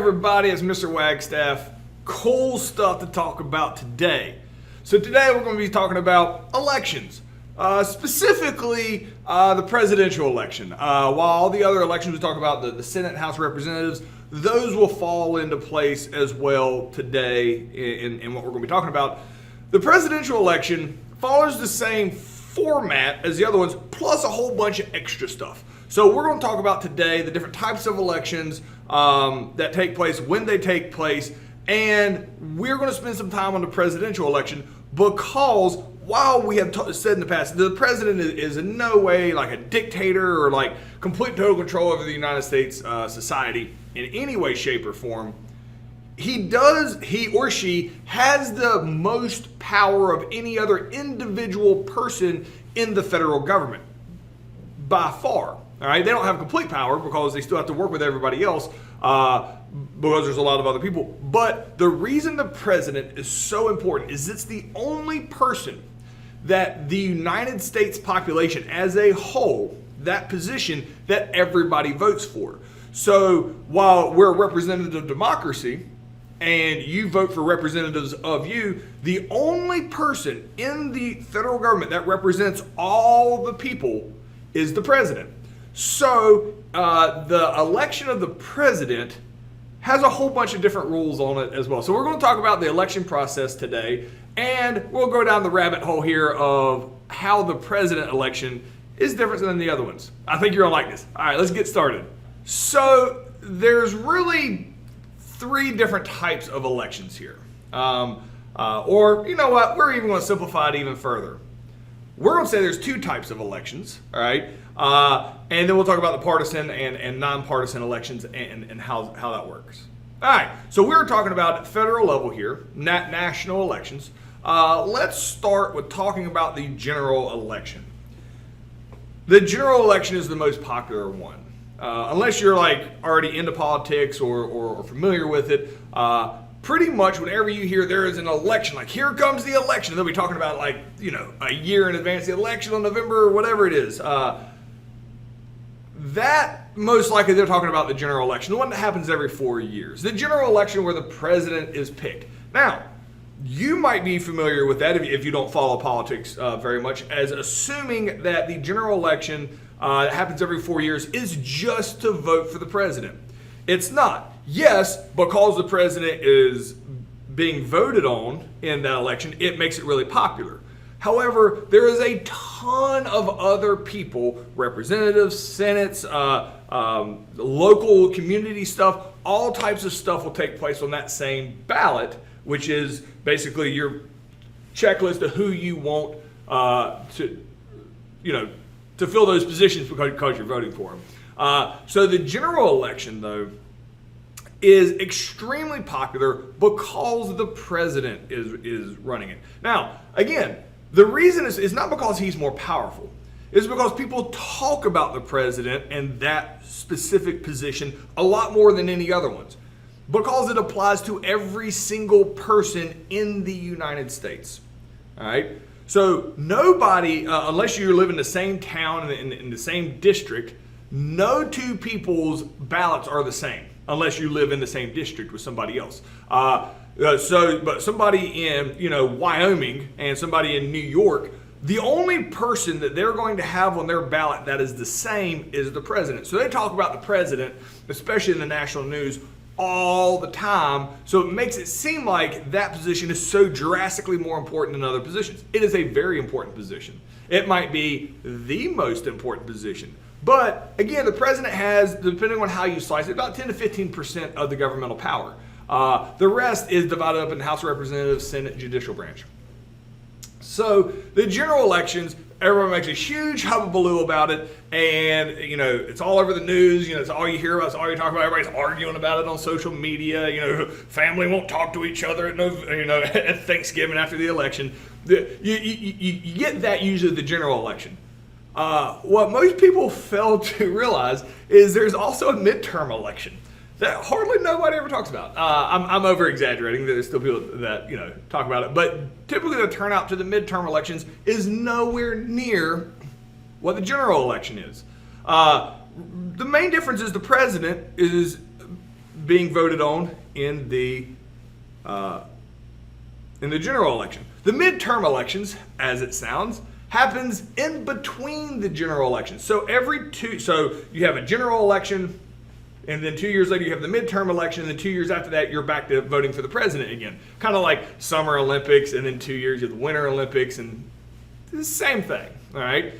everybody, it's Mr. Wagstaff. Cool stuff to talk about today. So today we're going to be talking about elections, specifically the presidential election. While all the other elections we talk about, the Senate, House of Representatives, those will fall into place as well today in what we're going to be talking about. The presidential election follows the same format as the other ones, plus a whole bunch of extra stuff. So we're going to talk about today the different types of elections that take place, when they take place, and we're going to spend some time on the presidential election because while we have said in the past, the president is in no way like a dictator or like complete total control over the United States society in any way, shape, or form. He or she has the most power of any other individual person in the federal government by far. All right, they don't have complete power because they still have to work with everybody else because there's a lot of other people. But the reason the president is so important is it's the only person that the United States population as a whole, that position that everybody votes for. So while we're a representative democracy and you vote for representatives of you, the only person in the federal government that represents all the people is the president. So the election of the president has a whole bunch of different rules on it as well. So we're going to talk about the election process today, and we'll go down the rabbit hole here of how the president election is different than the other ones. I think you're going to like this. All right, let's get started. So there's really three different types of elections here. Or you know what, we're even going to simplify it even further. We're going to say there's two types of elections, all right? And then we'll talk about the partisan and nonpartisan elections and how that works. All right, so we're talking about federal level here, national elections. Let's start with talking about the general election. The general election is the most popular one. Unless you're like already into politics or familiar with it, pretty much whenever you hear there is an election, like here comes the election, they'll be talking about like, you know, a year in advance, the election on November or whatever it is. That most likely they're talking about the general election, the one that happens every 4 years. The general election where the president is picked. Now, you might be familiar with that if you don't follow politics very much, as assuming that the general election that happens every 4 years is just to vote for the president. It's not. Yes, because the president is being voted on in that election, it makes it really popular. However, there is a ton of other people, representatives, senates, local community stuff, all types of stuff will take place on that same ballot, which is basically your checklist of who you want to fill those positions because you're voting for them. So the general election, though, is extremely popular because the president is running it. Now, again, the reason is not because he's more powerful. It's because people talk about the president and that specific position a lot more than any other ones, because it applies to every single person in the United States. All right? So nobody, unless you live in the same town in the same district, no two people's ballots are the same unless you live in the same district with somebody else. But somebody in Wyoming and somebody in New York, the only person that they're going to have on their ballot that is the same is the president. So they talk about the president, especially in the national news, all the time. So it makes it seem like that position is so drastically more important than other positions. It is a very important position. It might be the most important position. But again, the president has, depending on how you slice it, about 10 to 15% of the governmental power. The rest is divided up in the House of Representatives, Senate, judicial branch. So the general elections, everyone makes a huge hubbubaloo about it, and it's all over the news. It's all you hear about, it's all you talk about. Everybody's arguing about it on social media. Family won't talk to each other at Thanksgiving after the election. You get that usually at the general election. What most people fail to realize is there's also a midterm election that hardly nobody ever talks about. I'm over exaggerating. There's still people that talk about it, but typically the turnout to the midterm elections is nowhere near what the general election is. The main difference is the president is being voted on in the general election. The midterm elections, as it sounds, happens in between the general election. So you have a general election, and then 2 years later you have the midterm election, and then 2 years after that you're back to voting for the president again. Kind of like Summer Olympics, and then 2 years you have the Winter Olympics, and it's the same thing, all right?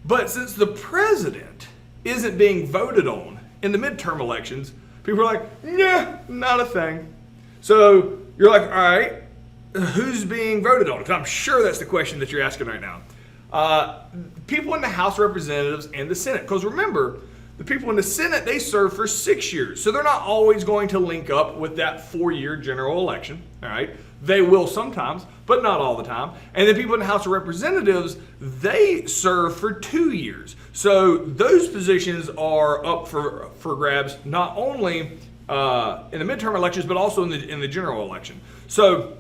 But since the president isn't being voted on in the midterm elections, people are like, yeah, not a thing. So you're like, all right, who's being voted on? Because I'm sure that's the question that you're asking right now. People in the House of Representatives and the Senate. Because remember, the people in the Senate, they serve for 6 years. So they're not always going to link up with that 4-year general election. All right. They will sometimes, but not all the time. And then people in the House of Representatives, they serve for 2 years. So those positions are up for grabs, not only in the midterm elections, but also in the general election. So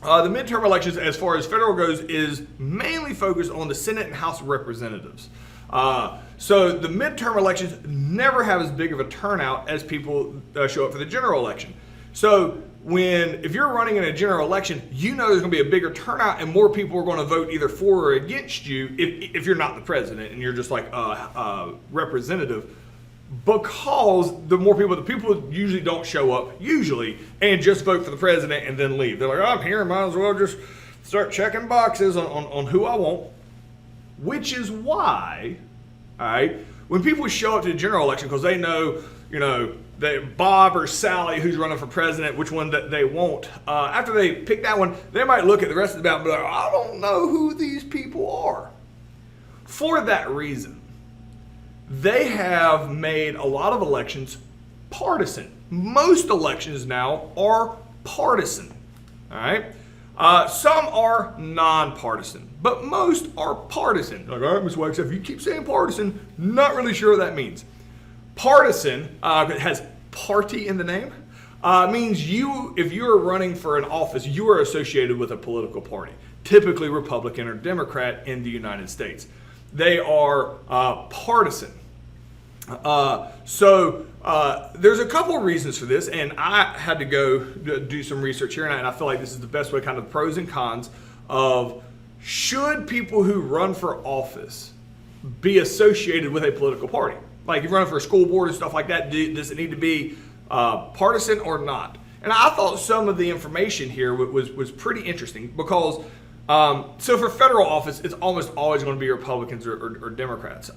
the midterm elections, as far as federal goes, is mainly focused on the Senate and House of Representatives. So the midterm elections never have as big of a turnout as people show up for the general election. So if you're running in a general election, you know there's going to be a bigger turnout and more people are going to vote either for or against you if you're not the president and you're just like a representative. Because the people usually don't show up, and just vote for the president and then leave. They're like, oh, I'm here, might as well just start checking boxes on who I want. Which is why, all right, when people show up to the general election, because they know, that Bob or Sally, who's running for president, which one that they want, after they pick that one, they might look at the rest of the ballot and be like, I don't know who these people are. For that reason, they have made a lot of elections partisan. Most elections now are partisan, all right? Some are nonpartisan, but most are partisan. Like, all right, Ms. Wagstaff, you keep saying partisan, not really sure what that means. Partisan, it has party in the name, means if you are running for an office, you are associated with a political party, typically Republican or Democrat in the United States. They are partisan. So there's a couple of reasons for this, and I had to go do some research here, and I feel like this is the best way, kind of pros and cons of should people who run for office be associated with a political party? Like if you're running for a school board and stuff like that, does it need to be partisan or not? And I thought some of the information here was pretty interesting because so for federal office, it's almost always going to be Republicans or Democrats.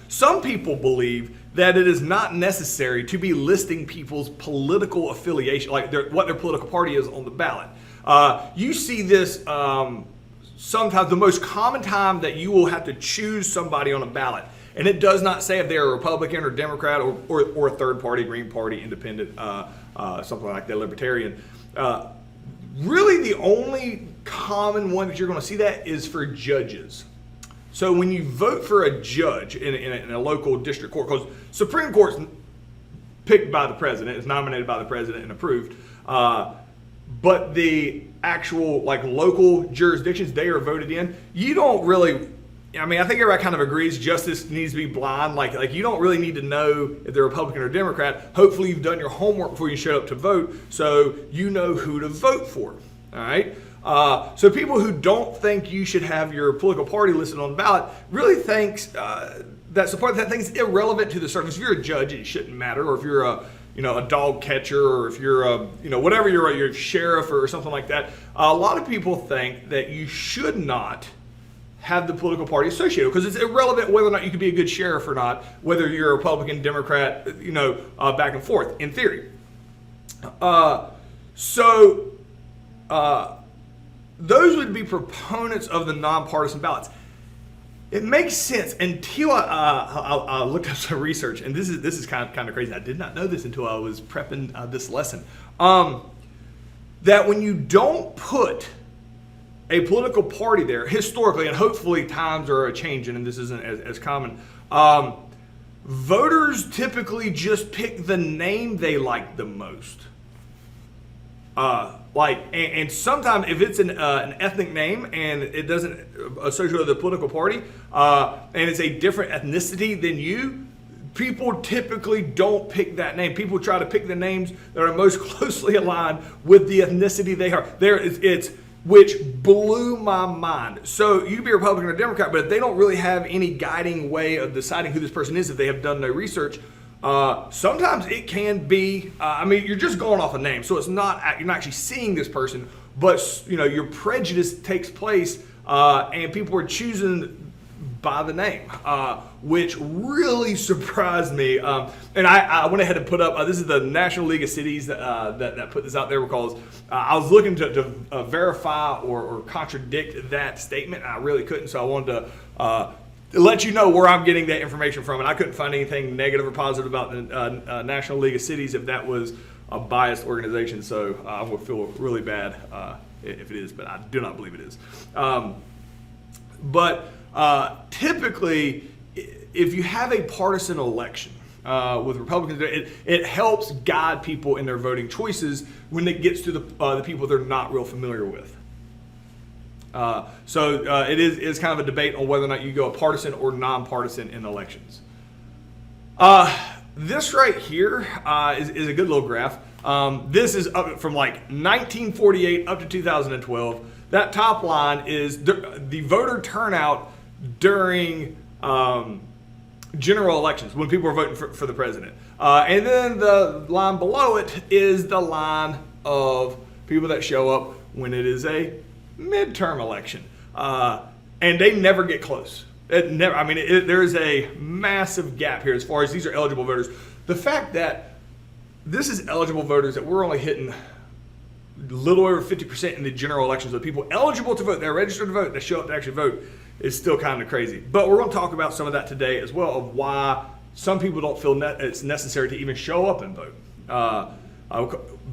Some people believe that it is not necessary to be listing people's political affiliation, like what their political party is on the ballot. You see this sometimes. The most common time that you will have to choose somebody on a ballot, and it does not say if they're a Republican or Democrat or a third party, Green Party, Independent, something like that, Libertarian. Really the only common one that you're going to see that is for judges. So when you vote for a judge in a local district court, because Supreme Court's picked by the president, is nominated by the president and approved, but the actual local jurisdictions, they are voted in. You don't really, I think everybody kind of agrees justice needs to be blind. Like you don't really need to know if they're Republican or Democrat. Hopefully you've done your homework before you show up to vote, so you know who to vote for. All right. So people who don't think you should have your political party listed on the ballot really thinks that support that thing's irrelevant to the service. If you're a judge, it shouldn't matter. Or if you're a dog catcher, or if you're whatever you're a sheriff or something like that. A lot of people think that you should not have the political party associated because it's irrelevant whether or not you can be a good sheriff or not, whether you're a Republican, Democrat, back and forth in theory. Those would be proponents of the nonpartisan ballots. It makes sense until I looked up some research, and this is kind of crazy. I did not know this until I was prepping this lesson. That when you don't put a political party there, historically, and hopefully times are changing, and this isn't as common, voters typically just pick the name they like the most. And sometimes if it's an ethnic name and it doesn't associate with a political party, and it's a different ethnicity than you, people typically don't pick that name. People try to pick the names that are most closely aligned with the ethnicity they are. It's which blew my mind. So you can be a Republican or Democrat, but if they don't really have any guiding way of deciding who this person is, if they have done no research, sometimes it can be, you're just going off a name. So it's not, you're not actually seeing this person, but your prejudice takes place, and people are choosing by the name, which really surprised me. And I went ahead and put up, this is the National League of Cities that put this out there, because I was looking to verify or contradict that statement, and I really couldn't. So I wanted to let you know where I'm getting that information from, and I couldn't find anything negative or positive about the National League of Cities if that was a biased organization. So I would feel really bad if it is, but I do not believe it is. Typically, if you have a partisan election with Republicans, it helps guide people in their voting choices when it gets to the people they're not real familiar with. It is kind of a debate on whether or not you go a partisan or nonpartisan in elections. This right here is a good little graph. This is up from like 1948 up to 2012. That top line is the voter turnout during general elections, when people are voting for the president. And then the line below it is the line of people that show up when it is a midterm election. And they never get close. There is a massive gap here as far as these are eligible voters. The fact that this is eligible voters, that we're only hitting a little over 50% in the general elections of people eligible to vote, they're registered to vote, they show up to actually vote, is still kind of crazy. But we're going to talk about some of that today as well, of why some people don't feel it's necessary to even show up and vote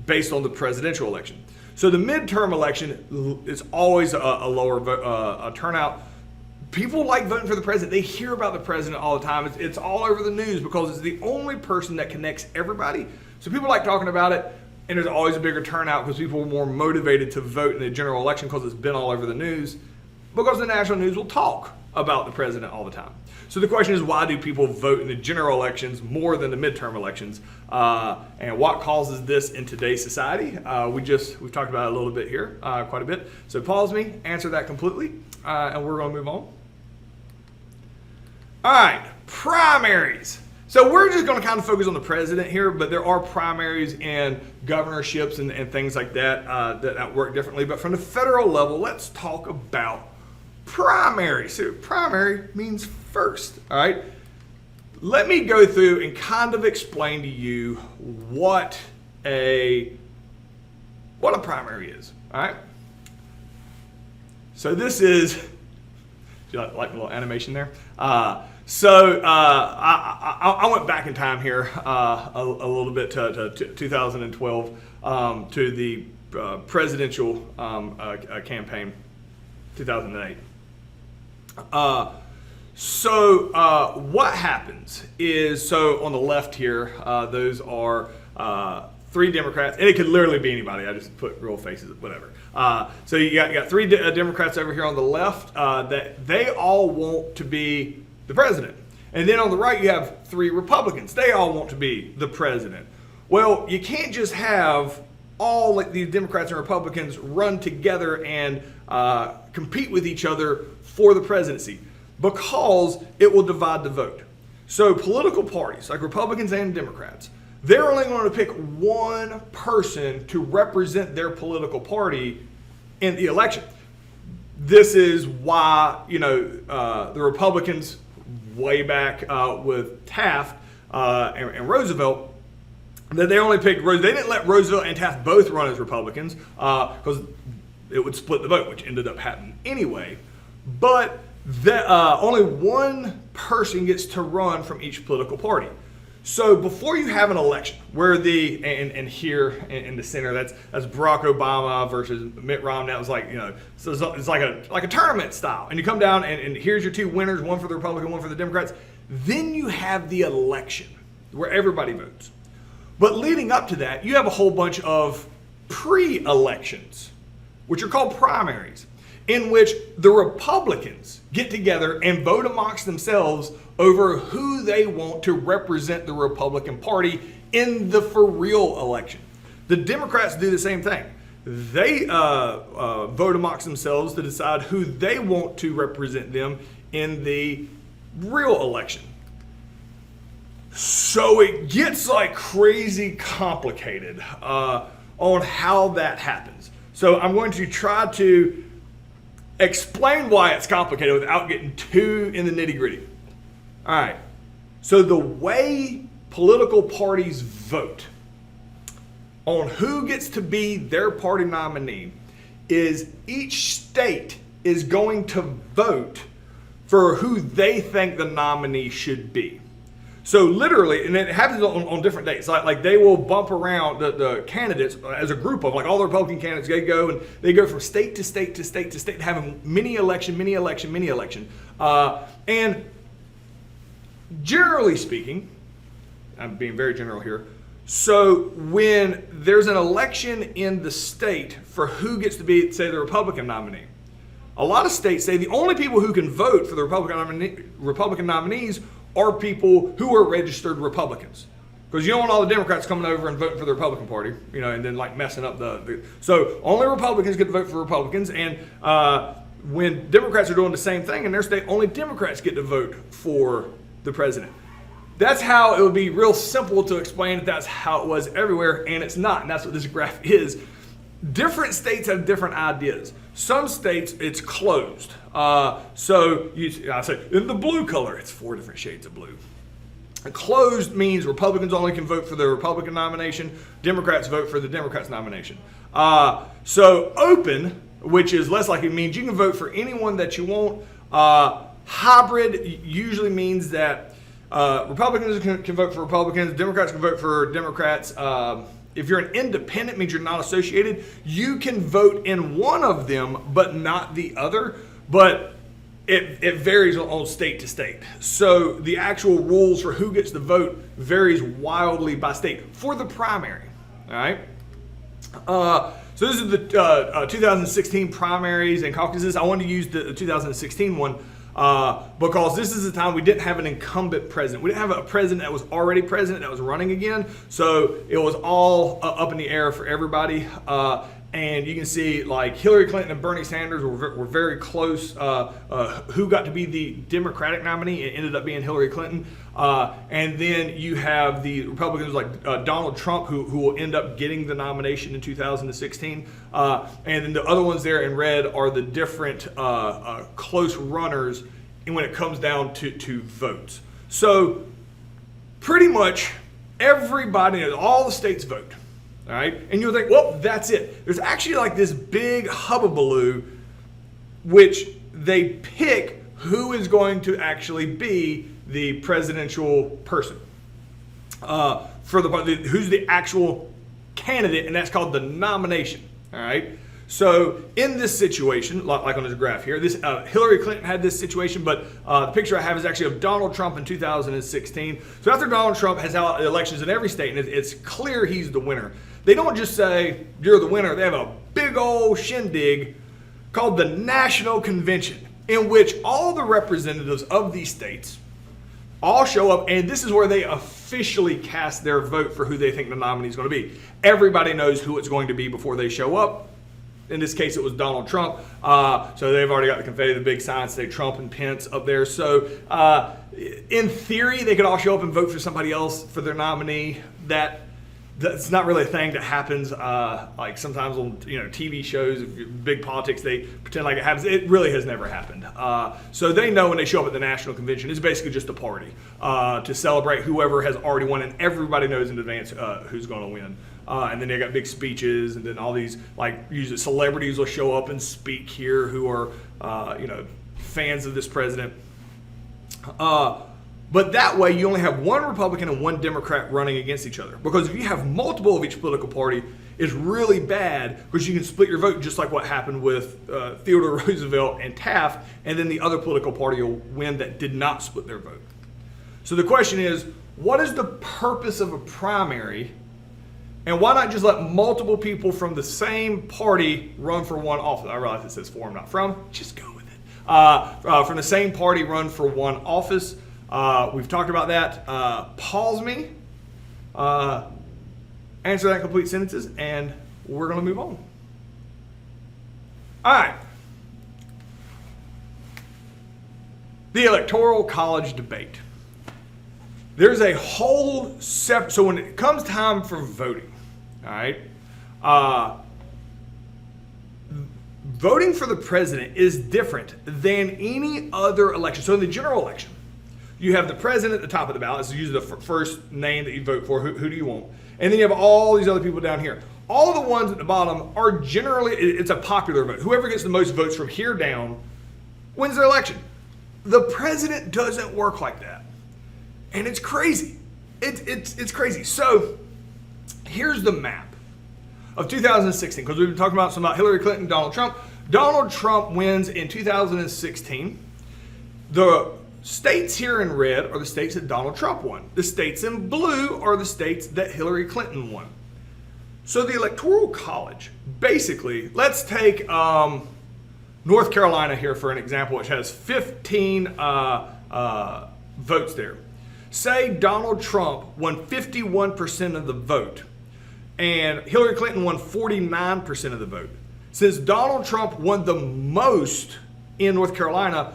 based on the presidential election. So the midterm election is always a lower turnout. People like voting for the president. They hear about the president all the time. It's all over the news because it's the only person that connects everybody. So people like talking about it, and there's always a bigger turnout because people are more motivated to vote in the general election because it's been all over the news, because the national news will talk about the president all the time. So the question is, why do people vote in the general elections more than the midterm elections? And what causes this in today's society? We've talked about it a little bit here, quite a bit. So pause me, answer that completely, and we're going to move on. All right, primaries. So we're just going to kind of focus on the president here, but there are primaries and governorships and things like that that work differently. But from the federal level, let's talk about primary. So primary means first, all right? Let me go through and kind of explain to you what a primary is, all right? So this is, do you like a little animation there? I went back in time here a little bit to 2012 to the presidential campaign, 2008. What happens is, so on the left here, those are 3 Democrats, and it could literally be anybody. I just put real faces, whatever. So you got 3 Democrats over here on the left that they all want to be the president. And then on the right, you have 3 Republicans. They all want to be the president. Well, you can't just have all like these Democrats and Republicans run together and compete with each other for the presidency, because it will divide the vote. So political parties like Republicans and Democrats, they're only going to pick one person to represent their political party in the election. This is why, the Republicans way back with Taft and Roosevelt, that they only picked Roosevelt. They didn't let Roosevelt and Taft both run as Republicans because it would split the vote, which ended up happening anyway. But only one person gets to run from each political party. So before you have an election, where and here in the center, that's Barack Obama versus Mitt Romney. That was like, so it's like a tournament style. And you come down and here's your 2 winners, one for the Republican, one for the Democrats. Then you have the election where everybody votes. But leading up to that, you have a whole bunch of pre-elections, which are called primaries. in which the Republicans get together and vote amongst themselves over who they want to represent the Republican Party in the for real election. The Democrats do the same thing. They vote amongst themselves to decide who they want to represent them in the real election. So it gets like crazy complicated on how that happens. So I'm going to try to explain why it's complicated without getting too in the nitty-gritty. All right. So the way political parties vote on who gets to be their party nominee is each state is going to vote for who they think the nominee should be. So literally, and it happens on different dates, like they will bump around the candidates as a group of, like all the Republican candidates, they go from state to state to state to state, having mini election. And generally speaking, I'm being very general here, so when there's an election in the state for who gets to be, say, the Republican nominee, a lot of states say the only people who can vote for the Republican nominees are people who are registered Republicans. Because you don't want all the Democrats coming over and voting for the Republican Party, and then like messing up so only Republicans get to vote for Republicans, and when Democrats are doing the same thing in their state, only Democrats get to vote for the president. That's how it would be real simple to explain that that's how it was everywhere, and it's not, and that's what this graph is. Different states have different ideas. Some states, it's closed. I say in the blue color, it's 4 different shades of blue. Closed means Republicans only can vote for the Republican nomination. Democrats vote for the Democrats nomination. So open, which is less likely, means you can vote for anyone that you want. Hybrid usually means that Republicans can vote for Republicans, Democrats can vote for Democrats. If you're an independent, means you're not associated. You can vote in one of them, but not the other. But it varies on state to state. So the actual rules for who gets to vote varies wildly by state for the primary. All right. So this is the 2016 primaries and caucuses. I wanted to use the 2016 one because this is the time we didn't have an incumbent president. We didn't have a president that was already president that was running again. So it was all up in the air for everybody. And you can see like Hillary Clinton and Bernie Sanders were very close. Who got to be the Democratic nominee? It ended up being Hillary Clinton. And then you have the Republicans like Donald Trump, who will end up getting the nomination in 2016. And then the other ones there in red are the different close runners when it comes down to votes. So pretty much everybody, all the states vote. All right, and you'll think, well, that's it. There's actually like this big hubbubaloo, which they pick who is going to actually be the presidential person who's the actual candidate, and that's called the nomination. All right. So in this situation, like on this graph here, this Hillary Clinton had this situation, but the picture I have is actually of Donald Trump in 2016. So after Donald Trump has held elections in every state, and it's clear he's the winner, they don't just say, you're the winner. They have a big old shindig called the National Convention, in which all the representatives of these states all show up, and this is where they officially cast their vote for who they think the nominee is going to be. Everybody knows who it's going to be before they show up. In this case, it was Donald Trump. So they've already got the confetti, the big signs say Trump and Pence up there. So in theory, they could all show up and vote for somebody else for their nominee. That's not really a thing that happens. Like sometimes on TV shows, big politics, they pretend like it happens. It really has never happened. So they know when they show up at the National Convention, it's basically just a party to celebrate whoever has already won, and everybody knows in advance who's going to win. And then they got big speeches, and then all these usually celebrities will show up and speak here who are fans of this president. But that way you only have one Republican and one Democrat running against each other. Because if you have multiple of each political party, it's really bad because you can split your vote, just like what happened with Theodore Roosevelt and Taft, and then the other political party will win that did not split their vote. So the question is, what is the purpose of a primary And why not just let multiple people from the same party run for one office? I realize it says for, not from. Just go with it. From the same party run for one office. We've talked about that. Pause me. Answer that in complete sentences, and we're going to move on. All right. The Electoral College debate. There's a whole separate, so when it comes time for voting, all right, voting for the president is different than any other election. So in the general election, you have the president at the top of the ballot. So usually the first name that you vote for. Who do you want? And then you have all these other people down here. All of the ones at the bottom are generally, it's a popular vote. Whoever gets the most votes from here down wins the election. The president doesn't work like that. And it's crazy. It's crazy. So here's the map of 2016, because we've been talking about some about Hillary Clinton and Donald Trump. Donald Trump wins in 2016. The states here in red are the states that Donald Trump won. The states in blue are the states that Hillary Clinton won. So the Electoral College, basically, let's take North Carolina here for an example, which has 15 votes there. Say Donald Trump won 51% of the vote and Hillary Clinton won 49% of the vote. Since Donald Trump won the most in North Carolina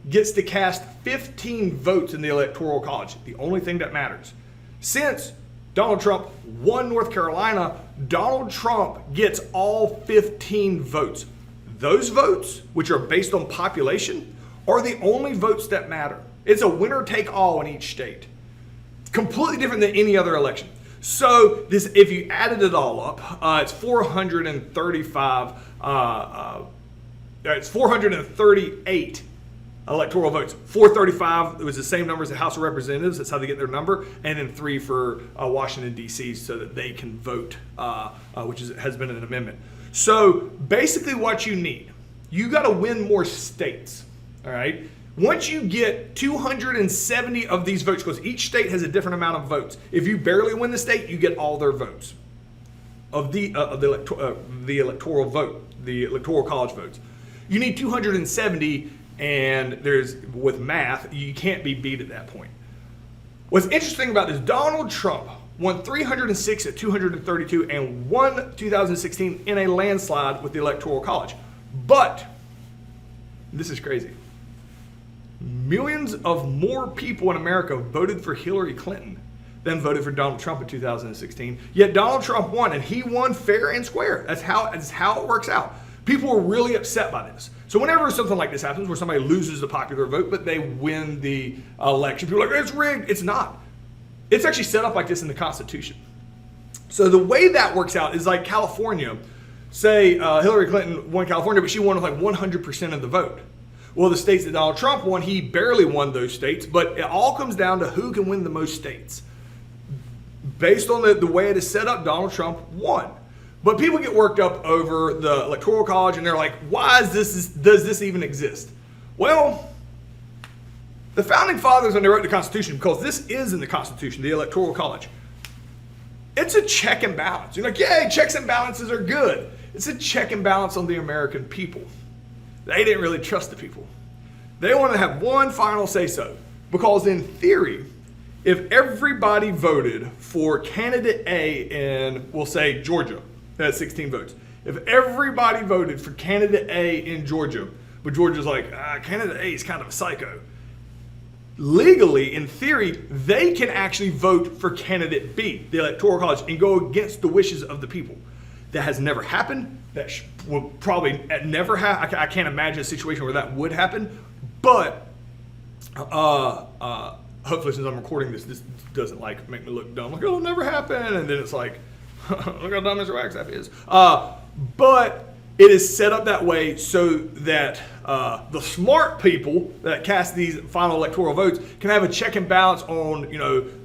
gets to cast 15 votes in the Electoral College, the only thing that matters. Since Donald Trump won North Carolina, Donald Trump gets all 15 votes. Those votes, which are based on population, are the only votes that matter. It's a winner take all in each state. Completely different than any other election. So this, if you added it all up, it's 435. It's 438 electoral votes. 435 was the same number as the House of Representatives. That's how they get their number, and then 3 for Washington D.C. so that they can vote, which has been an amendment. So basically, what you need, you got to win more states. All right. Once you get 270 of these votes, because each state has a different amount of votes. If you barely win the state, you get all their votes of the electoral vote, the Electoral College votes. You need 270, and there's, with math, you can't be beat at that point. What's interesting about this, Donald Trump won 306 at 232 and won 2016 in a landslide with the Electoral College. But, this is crazy, millions of more people in America voted for Hillary Clinton than voted for Donald Trump in 2016. Yet Donald Trump won, and he won fair and square. That's how it works out. People were really upset by this. So whenever something like this happens, where somebody loses the popular vote, but they win the election, people are like, it's rigged. It's not. It's actually set up like this in the Constitution. So the way that works out is like California. Say Hillary Clinton won California, but she won with like 100% of the vote. Well, the states that Donald Trump won, he barely won those states, but it all comes down to who can win the most states. Based on the way it is set up, Donald Trump won. But people get worked up over the Electoral College, and they're like, why is does this even exist? Well, the Founding Fathers, when they wrote the Constitution, because this is in the Constitution, the Electoral College, it's a check and balance. You're like, yay, checks and balances are good. It's a check and balance on the American people. They didn't really trust the people. They wanted to have one final say-so. Because in theory, if everybody voted for candidate A in, we'll say, Georgia, that has 16 votes. If everybody voted for candidate A in Georgia, but Georgia's like, candidate A is kind of a psycho. Legally, in theory, they can actually vote for candidate B, the Electoral College, and go against the wishes of the people. That has never happened. That will probably never happen. I can't imagine a situation where that would happen. But hopefully, since I'm recording this doesn't like make me look dumb. Like, it'll never happen. And then it's like, look how dumb Mr. Wagstaff is. But it is set up that way so that the smart people that cast these final electoral votes can have a check and balance on,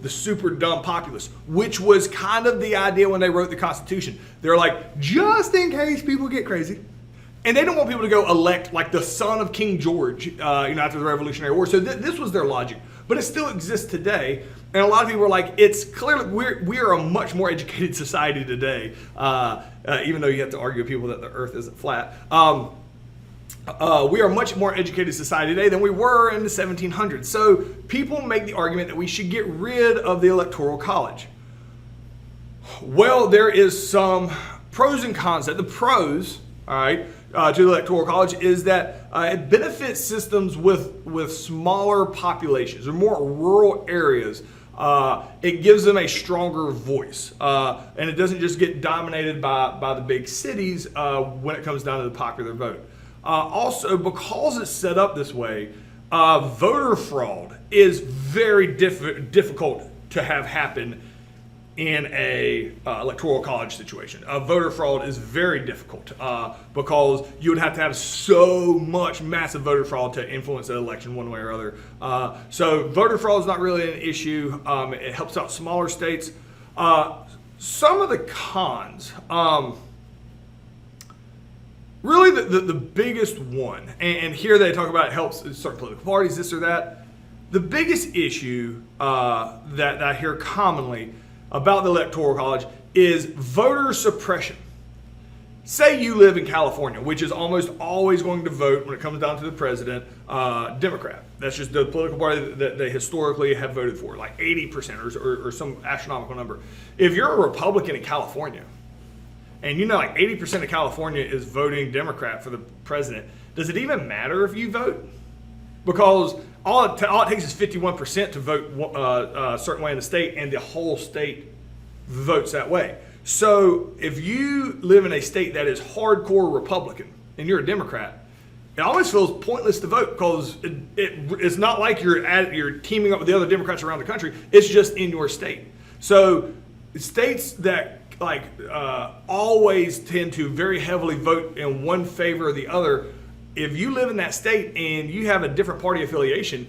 the super dumb populace, which was kind of the idea when they wrote the Constitution. They're like, just in case people get crazy. And they don't want people to go elect like the son of King George, after the Revolutionary War. So this was their logic. but it still exists today. And a lot of people are like, it's clearly, we are a much more educated society today, even though you have to argue with people that the earth isn't flat. We are a much more educated society today than we were in the 1700s. So people make the argument that we should get rid of the Electoral College. Well, there is some pros and cons. The pros, all right, to the Electoral College is that it benefits systems with smaller populations or more rural areas. It gives them a stronger voice, and it doesn't just get dominated by the big cities when it comes down to the popular vote. Also, because it's set up this way, voter fraud is very difficult to have happen in a electoral college situation. Voter fraud is very difficult because you would have to have so much massive voter fraud to influence an election one way or other. So voter fraud is not really an issue. It helps out smaller states. Some of the cons, really the biggest one, and here they talk about it helps certain political parties, this or that. The biggest issue that I hear commonly about the Electoral College is voter suppression. Say you live in California, which is almost always going to vote when it comes down to the president, Democrat. That's just the political party that they historically have voted for, like 80% or some astronomical number. If you're a Republican in California, and you know like 80% of California is voting Democrat for the president, does it even matter if you vote? Because all it takes is 51% to vote a certain way in the state, and the whole state votes that way. So if you live in a state that is hardcore Republican and you're a Democrat, it always feels pointless to vote because it's not like you're teaming up with the other Democrats around the country. It's just in your state. So states that always tend to very heavily vote in one favor or the other, if you live in that state and you have a different party affiliation,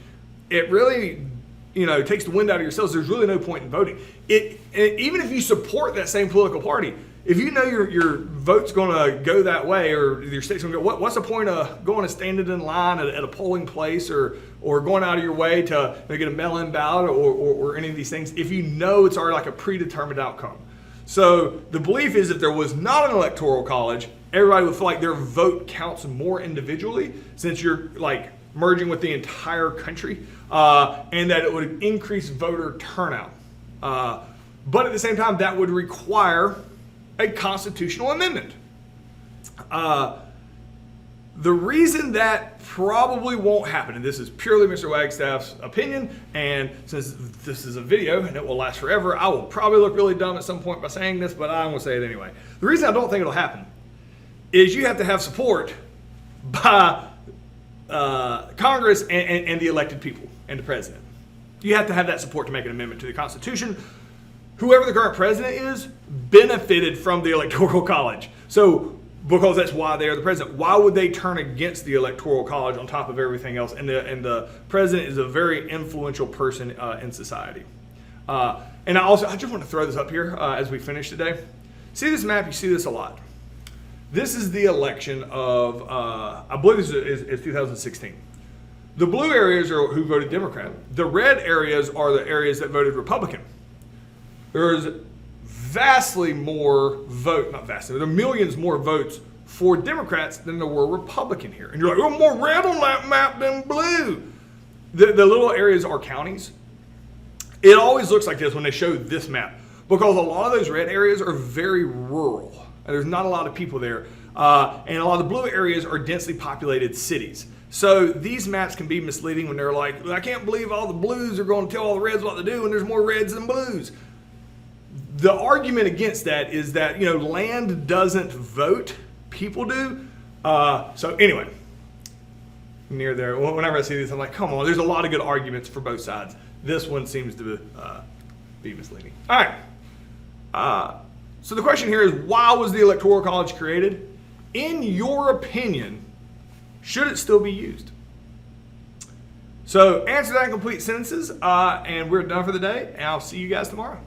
it really, takes the wind out of your sails. There's really no point in voting. Even if you support that same political party, if you know your vote's going to go that way or your state's going to go, what's the point of going and standing in line at a polling place or going out of your way to get a mail-in ballot or any of these things if you know it's already like a predetermined outcome? So the belief is if there was not an electoral college, everybody would feel like their vote counts more individually since you're like merging with the entire country, and that it would increase voter turnout. But at the same time, that would require a constitutional amendment. The reason that probably won't happen, and this is purely Mr. Wagstaff's opinion, and since this is a video and it will last forever, I will probably look really dumb at some point by saying this, but I'm going to say it anyway. The reason I don't think it'll happen is you have to have support by Congress and the elected people and the president. You have to have that support to make an amendment to the Constitution. Whoever the current president is benefited from the Electoral College. So, because that's why they are the president. Why would they turn against the Electoral College on top of everything else? And the president is a very influential person in society. And I just want to throw this up here as we finish today. See this map? You see this a lot. This is the election of, I believe this is 2016. The blue areas are who voted Democrat. The red areas are the areas that voted Republican. There's vastly more there are millions more votes for Democrats than there were Republican here. And you're like, oh, more red on that map than blue. The little areas are counties. It always looks like this when they show this map because a lot of those red areas are very rural. And there's not a lot of people there. And a lot of the blue areas are densely populated cities. So these maps can be misleading when they're like, I can't believe all the blues are going to tell all the reds what to do and there's more reds than blues. The argument against that is that, land doesn't vote, people do. So anyway, near there, whenever I see this, I'm like, come on, there's a lot of good arguments for both sides. This one seems to be misleading. All right. So the question here is, why was the Electoral College created? In your opinion, should it still be used? So answer that in complete sentences, and we're done for the day, and I'll see you guys tomorrow.